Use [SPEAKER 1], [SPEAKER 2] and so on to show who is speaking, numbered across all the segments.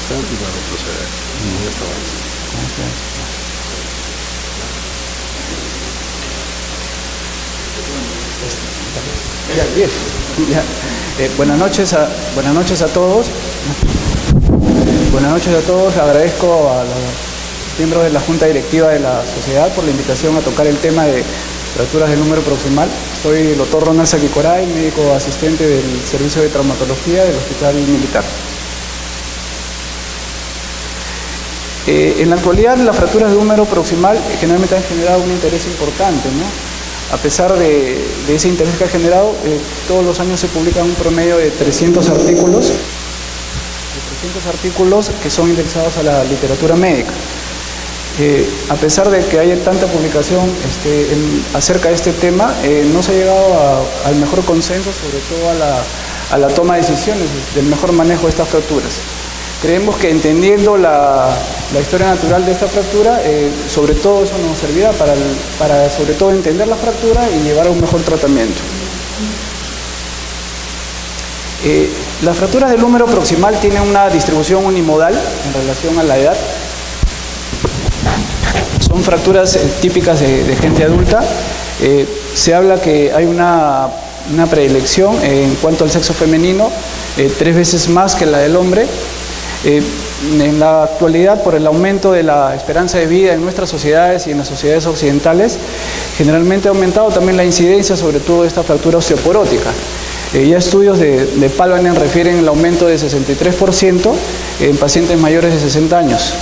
[SPEAKER 1] importante para retroceder.
[SPEAKER 2] Ya, bien. Ya. Buenas noches a todos. Buenas noches a todos. Agradezco a los miembros de la Junta Directiva de la Sociedad por la invitación a tocar el tema de fracturas del número proximal. Soy el doctor Ronald Saquicoray, médico asistente del Servicio de Traumatología del Hospital Militar. En la actualidad, las fracturas del húmero proximal generalmente han generado un interés importante, ¿no? A pesar de ese interés que ha generado, todos los años se publican un promedio de 300 artículos que son indexados a la literatura médica. A pesar de que haya tanta publicación acerca de este tema, no se ha llegado al mejor consenso, sobre todo a la toma de decisiones del mejor manejo de estas fracturas. Creemos que entendiendo la historia natural de esta fractura, sobre todo eso nos servirá para sobre todo entender la fractura y llevar a un mejor tratamiento. Las fracturas del húmero proximal tienen una distribución unimodal en relación a la edad. Son fracturas típicas de gente adulta. Se habla que hay una predilección en cuanto al sexo femenino, 3 veces más que la del hombre. En la actualidad, por el aumento de la esperanza de vida en nuestras sociedades y en las sociedades occidentales, generalmente ha aumentado también la incidencia, sobre todo de esta fractura osteoporótica. Ya estudios de Palvanen refieren el aumento de 63% en pacientes mayores de 60 años.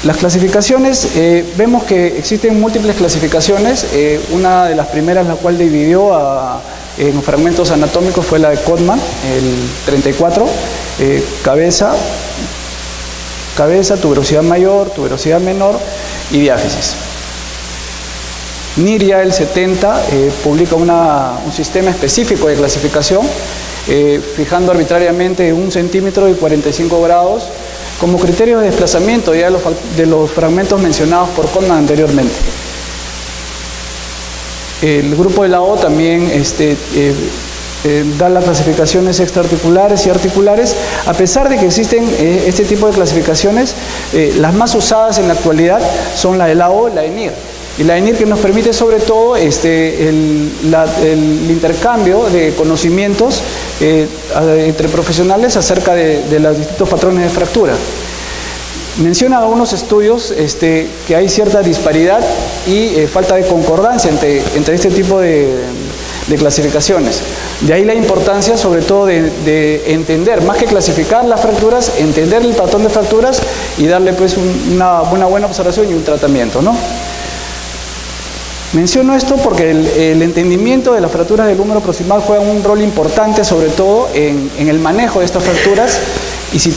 [SPEAKER 2] Las clasificaciones, vemos que existen múltiples clasificaciones. Una de las primeras, la cual dividió en fragmentos anatómicos, fue la de Codman, el 34, cabeza, tuberosidad mayor, tuberosidad menor y diáfisis. Niria, el 70, publica un sistema específico de clasificación, fijando arbitrariamente 1 centímetro y 45 grados como criterio de desplazamiento ya de los fragmentos mencionados por Codman anteriormente. El grupo de la O también da las clasificaciones extraarticulares y articulares. A pesar de que existen este tipo de clasificaciones, las más usadas en la actualidad son la de la O y la de NIR. Y la de NIR, que nos permite sobre todo el intercambio de conocimientos entre profesionales acerca de los distintos patrones de fractura. Menciona algunos estudios que hay cierta disparidad y falta de concordancia entre este tipo de clasificaciones. De ahí la importancia sobre todo de entender, más que clasificar las fracturas, entender el patrón de fracturas y darle pues una buena observación y un tratamiento, ¿no? Menciono esto porque el entendimiento de las fracturas del húmero proximal juega un rol importante, sobre todo en el manejo de estas fracturas, y si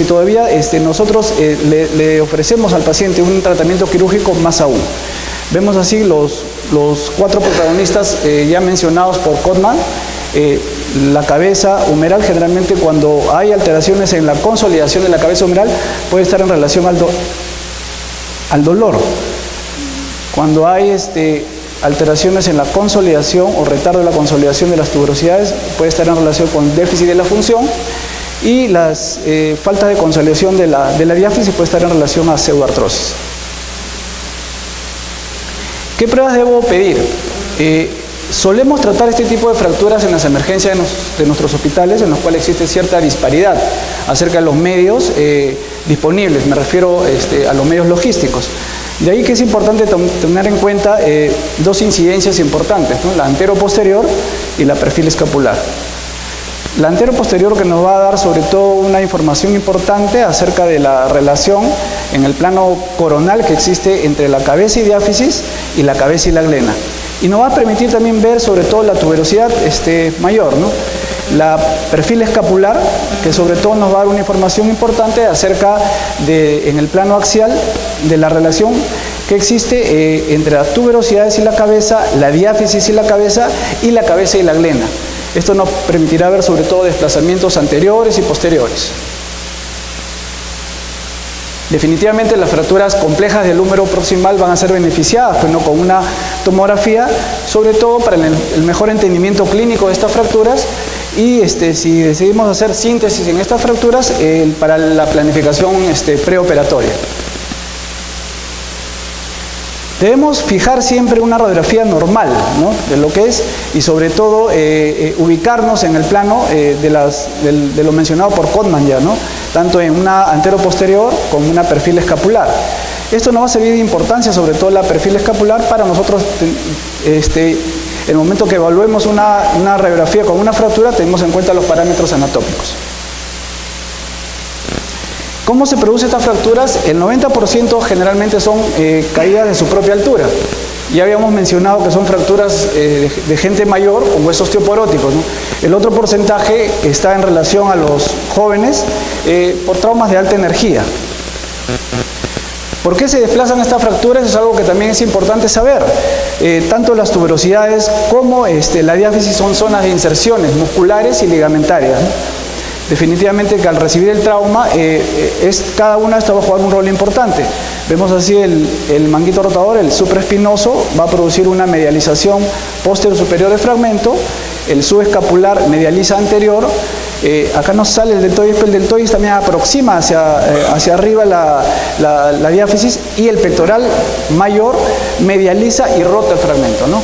[SPEAKER 2] todavía nosotros le ofrecemos al paciente un tratamiento quirúrgico, más aún. Vemos así los 4 protagonistas ya mencionados por Codman. La cabeza humeral, generalmente cuando hay alteraciones en la consolidación de la cabeza humeral, puede estar en relación al dolor. Cuando hay alteraciones en la consolidación o retardo de la consolidación de las tuberosidades, puede estar en relación con déficit de la función, y las faltas de consolidación de la diáfisis puede estar en relación a pseudoartrosis. ¿Qué pruebas debo pedir? Solemos tratar este tipo de fracturas en las emergencias de nuestros hospitales, en los cuales existe cierta disparidad acerca de los medios disponibles. Me refiero a los medios logísticos. De ahí que es importante tener en cuenta 2 incidencias importantes, ¿no? La antero-posterior y la perfil escapular. La antero-posterior, que nos va a dar sobre todo una información importante acerca de la relación en el plano coronal que existe entre la cabeza y diáfisis y la cabeza y la glena. Y nos va a permitir también ver sobre todo la tuberosidad mayor, ¿no? La perfil escapular, que sobre todo nos va a dar una información importante acerca en el plano axial, de la relación que existe entre las tuberosidades y la cabeza, la diáfisis y la cabeza y la glena. Esto nos permitirá ver sobre todo desplazamientos anteriores y posteriores. Definitivamente las fracturas complejas del húmero proximal van a ser beneficiadas, pues, ¿no?, con una tomografía, sobre todo para el mejor entendimiento clínico de estas fracturas y si decidimos hacer síntesis en estas fracturas para la planificación preoperatoria. Debemos fijar siempre una radiografía normal, ¿no?, de lo que es, y sobre todo ubicarnos en el plano de lo mencionado por Codman ya, ¿no?, tanto en una antero-posterior como una perfil escapular. Esto nos va a servir de importancia, sobre todo la perfil escapular, para nosotros, en el momento que evaluemos una radiografía con una fractura, tenemos en cuenta los parámetros anatómicos. ¿Cómo se producen estas fracturas? El 90% generalmente son caídas de su propia altura. Ya habíamos mencionado que son fracturas de gente mayor con huesos osteoporóticos, ¿no? El otro porcentaje está en relación a los jóvenes por traumas de alta energía. ¿Por qué se desplazan estas fracturas? Es algo que también es importante saber. Tanto las tuberosidades como la diáfisis son zonas de inserciones musculares y ligamentarias, ¿no? Definitivamente que al recibir el trauma, cada una de estas va a jugar un rol importante. Vemos así el manguito rotador, el supraespinoso, va a producir una medialización posterior-superior del fragmento, el subescapular medializa anterior, acá nos sale el deltoides, pero el deltoides también aproxima hacia arriba la diáfisis, y el pectoral mayor medializa y rota el fragmento, ¿no?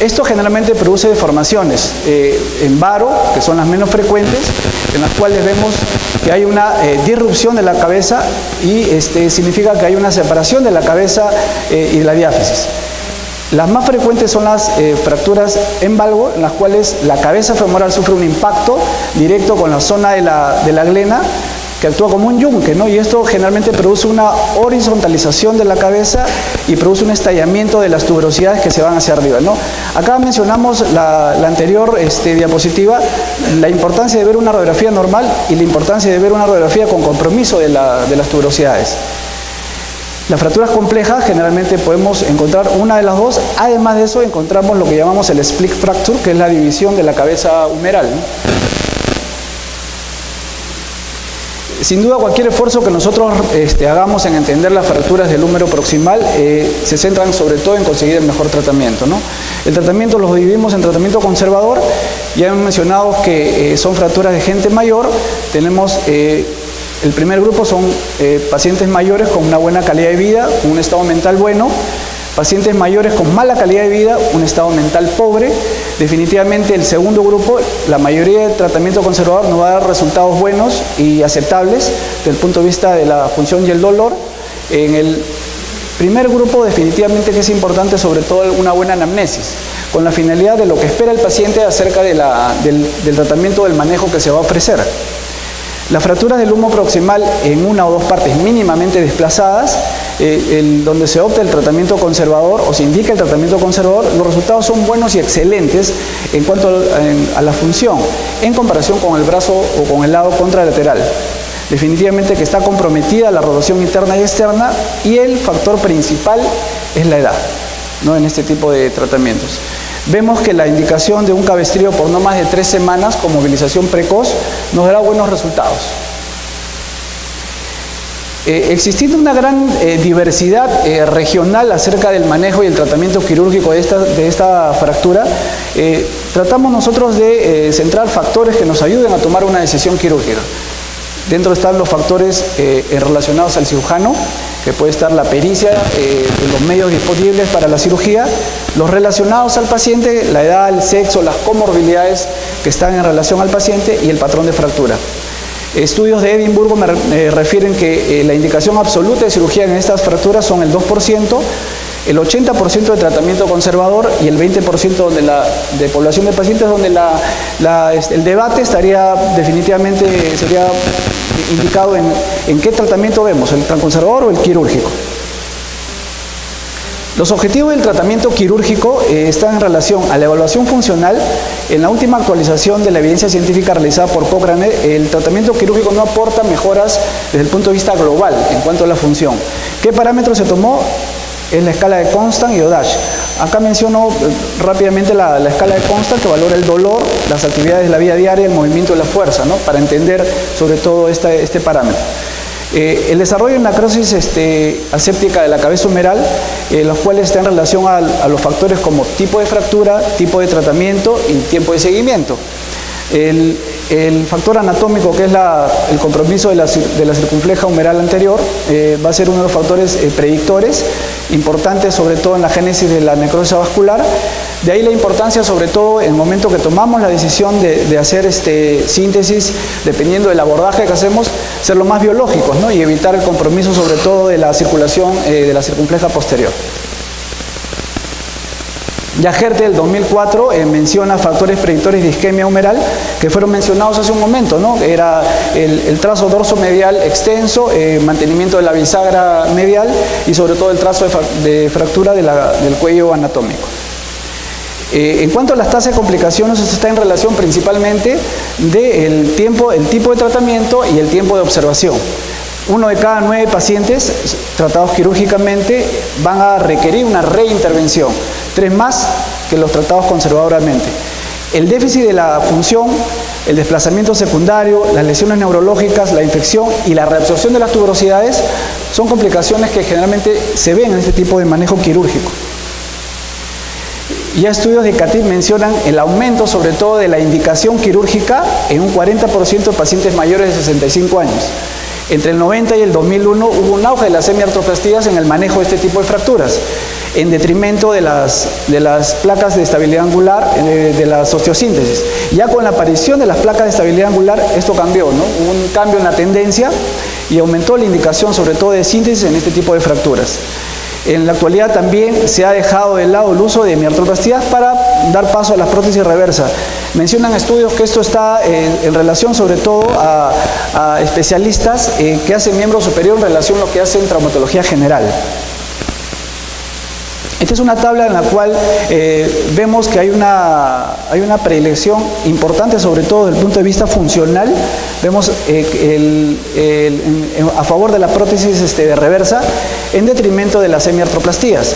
[SPEAKER 2] Esto generalmente produce deformaciones en varo, que son las menos frecuentes, en las cuales vemos que hay una disrupción de la cabeza y significa que hay una separación de la cabeza y de la diáfisis. Las más frecuentes son las fracturas en valgo, en las cuales la cabeza femoral sufre un impacto directo con la zona de la glena, que actúa como un yunque, ¿no? Y esto generalmente produce una horizontalización de la cabeza y produce un estallamiento de las tuberosidades que se van hacia arriba, ¿no? Acá mencionamos la anterior diapositiva, la importancia de ver una radiografía normal y la importancia de ver una radiografía con compromiso de las tuberosidades. Las fracturas complejas generalmente podemos encontrar una de las dos. Además de eso encontramos lo que llamamos el split fracture, que es la división de la cabeza humeral, ¿no? Sin duda, cualquier esfuerzo que nosotros hagamos en entender las fracturas del húmero proximal se centran sobre todo en conseguir el mejor tratamiento, ¿no? El tratamiento lo dividimos en tratamiento conservador. Ya hemos mencionado que son fracturas de gente mayor. Tenemos el primer grupo son pacientes mayores con una buena calidad de vida, con un estado mental bueno. Pacientes mayores con mala calidad de vida, un estado mental pobre. Definitivamente el segundo grupo, la mayoría del tratamiento conservador nos va a dar resultados buenos y aceptables desde el punto de vista de la función y el dolor. En el primer grupo definitivamente que es importante sobre todo una buena anamnesis, con la finalidad de lo que espera el paciente acerca del tratamiento, del manejo que se va a ofrecer. Las fracturas del humo proximal en una o dos partes mínimamente desplazadas, donde se opta el tratamiento conservador o se indica el tratamiento conservador, los resultados son buenos y excelentes en cuanto a la función, en comparación con el brazo o con el lado contralateral. Definitivamente que está comprometida la rotación interna y externa, y el factor principal es la edad, ¿no?, en este tipo de tratamientos. Vemos que la indicación de un cabestrío por no más de 3 semanas con movilización precoz nos dará buenos resultados. Existiendo una gran diversidad regional acerca del manejo y el tratamiento quirúrgico de esta fractura, tratamos nosotros de centrar factores que nos ayuden a tomar una decisión quirúrgica. Dentro están los factores relacionados al cirujano, que puede estar la pericia, los medios disponibles para la cirugía, los relacionados al paciente, la edad, el sexo, las comorbilidades que están en relación al paciente y el patrón de fractura. Estudios de Edimburgo me refieren que la indicación absoluta de cirugía en estas fracturas son el 2%, el 80% de tratamiento conservador y el 20% de población de pacientes donde el debate estaría definitivamente, sería indicado en qué tratamiento vemos, el conservador o el quirúrgico. Los objetivos del tratamiento quirúrgico están en relación a la evaluación funcional. En la última actualización de la evidencia científica realizada por Cochrane, el tratamiento quirúrgico no aporta mejoras desde el punto de vista global en cuanto a la función. ¿Qué parámetros se tomó? Es la escala de Constant y ODASH. Acá menciono rápidamente la escala de Constant, que valora el dolor, las actividades de la vida diaria, el movimiento y la fuerza, ¿no?, para entender sobre todo este parámetro. El desarrollo de necrosis aséptica de la cabeza humeral, los cuales están en relación a los factores como tipo de fractura, tipo de tratamiento y tiempo de seguimiento. El factor anatómico, que es el compromiso de la circunfleja humeral anterior, va a ser uno de los factores predictores importantes, sobre todo en la génesis de la necrosis vascular. De ahí la importancia, sobre todo en el momento que tomamos la decisión de hacer síntesis, dependiendo del abordaje que hacemos, ser lo más biológicos, ¿no? Y evitar el compromiso, sobre todo, de la circulación de la circunfleja posterior. Ya Hertel, del 2004, menciona factores predictores de isquemia humeral que fueron mencionados hace un momento, ¿no? Era el trazo dorso-medial extenso, mantenimiento de la bisagra medial y sobre todo el trazo de fractura del cuello anatómico. En cuanto a las tasas de complicaciones, esto está en relación principalmente del tipo de tratamiento y el tiempo de observación. 1 de cada 9 pacientes tratados quirúrgicamente van a requerir una reintervención, 3 más que los tratados conservadoramente. El déficit de la función, el desplazamiento secundario, las lesiones neurológicas, la infección y la reabsorción de las tuberosidades son complicaciones que generalmente se ven en este tipo de manejo quirúrgico. Ya estudios de CATIB mencionan el aumento, sobre todo, de la indicación quirúrgica en un 40% de pacientes mayores de 65 años. Entre el 90 y el 2001 hubo un auge de las semiartroplastías en el manejo de este tipo de fracturas, en detrimento de las placas de estabilidad angular, de las osteosíntesis. Ya con la aparición de las placas de estabilidad angular, esto cambió, ¿no? Hubo un cambio en la tendencia y aumentó la indicación, sobre todo, de síntesis en este tipo de fracturas. En la actualidad también se ha dejado de lado el uso de hemiartroplastías para dar paso a la prótesis reversa. Mencionan estudios que esto está en relación, sobre todo, a especialistas que hacen miembro superior en relación a lo que hacen traumatología general. Esta es una tabla en la cual vemos que hay una predilección importante, sobre todo desde el punto de vista funcional. Vemos a favor de la prótesis de reversa en detrimento de las semiartroplastías,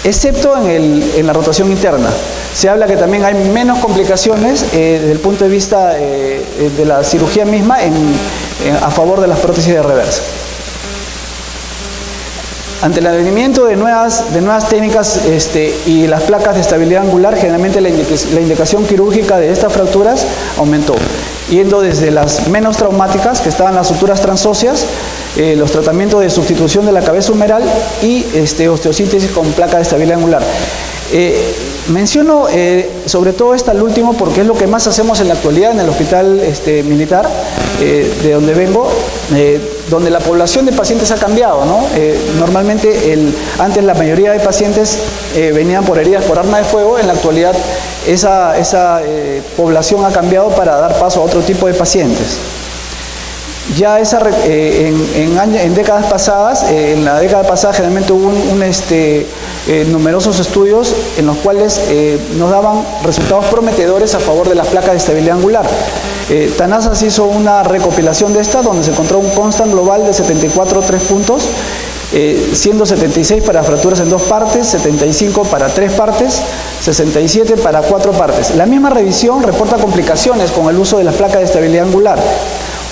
[SPEAKER 2] excepto en la rotación interna. Se habla que también hay menos complicaciones desde el punto de vista de la cirugía misma a favor de las prótesis de reversa. Ante el advenimiento de nuevas técnicas y las placas de estabilidad angular, generalmente la indicación quirúrgica de estas fracturas aumentó, yendo desde las menos traumáticas, que estaban las suturas transóseas, los tratamientos de sustitución de la cabeza humeral y osteosíntesis con placa de estabilidad angular. Menciono sobre todo esta al último porque es lo que más hacemos en la actualidad en el hospital militar, de donde vengo, donde la población de pacientes ha cambiado, ¿no? Normalmente antes la mayoría de pacientes venían por heridas por arma de fuego. En la actualidad esa población ha cambiado para dar paso a otro tipo de pacientes. Ya en décadas pasadas, en la década pasada generalmente hubo numerosos estudios en los cuales nos daban resultados prometedores a favor de las placas de estabilidad angular. Tanasas hizo una recopilación de estas donde se encontró un constant global de 74,3 puntos, siendo 76 para fracturas en 2 partes, 75 para 3 partes, 67 para 4 partes. La misma revisión reporta complicaciones con el uso de las placas de estabilidad angular.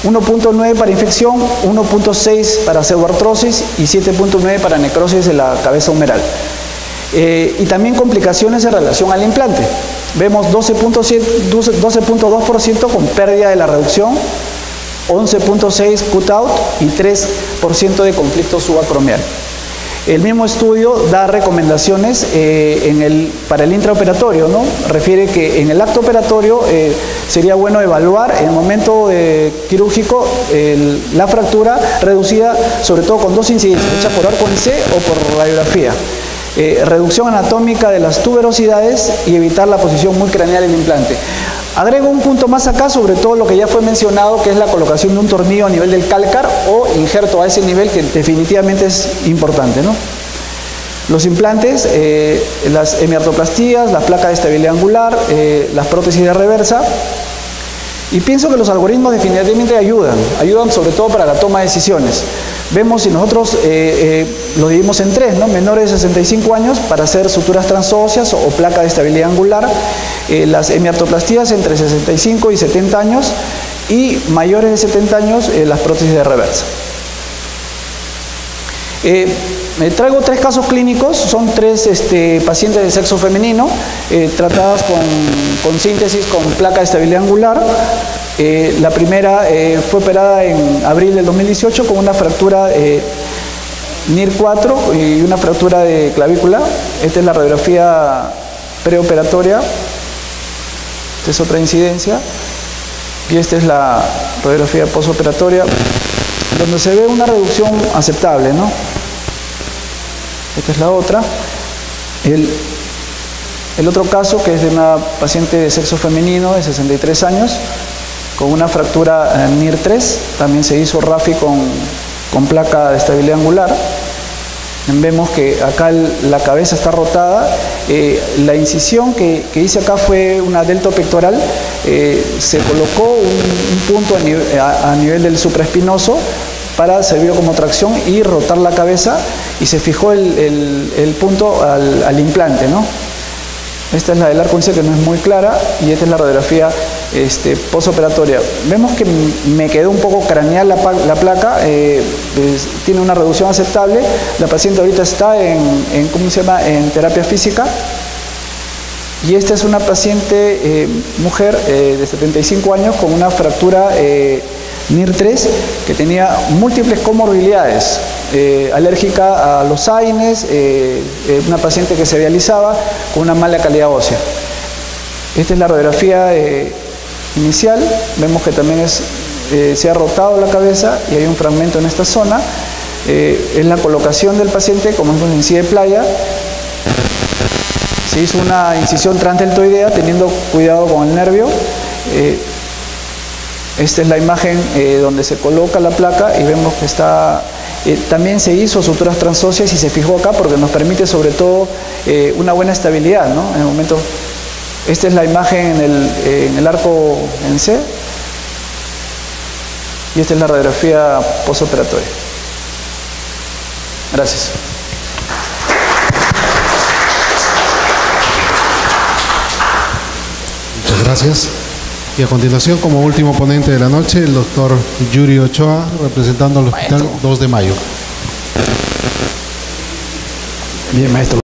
[SPEAKER 2] 1.9 para infección, 1.6 para pseudoartrosis y 7.9 para necrosis de la cabeza humeral. Y también complicaciones en relación al implante. Vemos 12.2% con pérdida de la reducción, 11.6 cut-out y 3% de conflicto subacromial. El mismo estudio da recomendaciones para el intraoperatorio, ¿no? Refiere que en el acto operatorio sería bueno evaluar en el momento quirúrgico la fractura reducida, sobre todo con 2 incidencias, hecha por arco en C o por radiografía. Reducción anatómica de las tuberosidades y evitar la posición muy craneal del implante. Agrego un punto más acá sobre todo lo que ya fue mencionado, que es la colocación de un tornillo a nivel del cálcar o injerto a ese nivel, que definitivamente es importante, ¿no? Los implantes, las hemiartroplastías, las placas de estabilidad angular, las prótesis de reversa. Y pienso que los algoritmos definitivamente ayudan sobre todo para la toma de decisiones. Vemos si nosotros lo dividimos en 3, ¿no? Menores de 65 años para hacer suturas transóseas o placa de estabilidad angular, las hemiartroplastías entre 65 y 70 años y mayores de 70 años las prótesis de reversa. Traigo 3 casos clínicos, son 3 pacientes de sexo femenino, tratadas con síntesis con placa de estabilidad angular. La primera fue operada en abril del 2018 con una fractura NIR4 y una fractura de clavícula. Esta es la radiografía preoperatoria, esta es otra incidencia, y esta es la radiografía postoperatoria, donde se ve una reducción aceptable, ¿no? Esta es la otra. El otro caso, que es de una paciente de sexo femenino de 63 años, con una fractura NIR3, también se hizo RAFI con placa de estabilidad angular. Vemos que acá la cabeza está rotada. La incisión que hice acá fue una deltopectoral. Se colocó un punto a nivel del supraespinoso para servir como tracción y rotar la cabeza, y se fijó el punto al implante, ¿no? Esta es la del arco índice, que no es muy clara, y esta es la radiografía postoperatoria. Vemos que me quedó un poco craneal la placa, tiene una reducción aceptable. La paciente ahorita está ¿cómo se llama?, en terapia física. Y esta es una paciente mujer de 75 años con una fractura NIR3, que tenía múltiples comorbilidades, alérgica a los AINES, una paciente que se dializaba con una mala calidad ósea. Esta es la radiografía inicial. Vemos que también se ha rotado la cabeza y hay un fragmento en esta zona. Es la colocación del paciente como en una incisión de playa. Se hizo una incisión transdeltoidea teniendo cuidado con el nervio. Esta es la imagen donde se coloca la placa, y vemos que está... también se hizo suturas transóseas y se fijó acá porque nos permite sobre todo una buena estabilidad, ¿no? En el momento... Esta es la imagen en el arco en C, y esta es la radiografía postoperatoria. Gracias.
[SPEAKER 1] Muchas gracias. Y a continuación, como último ponente de la noche, el doctor Yuri Ochoa, representando al Hospital 2 de Mayo.
[SPEAKER 2] Bien, maestro.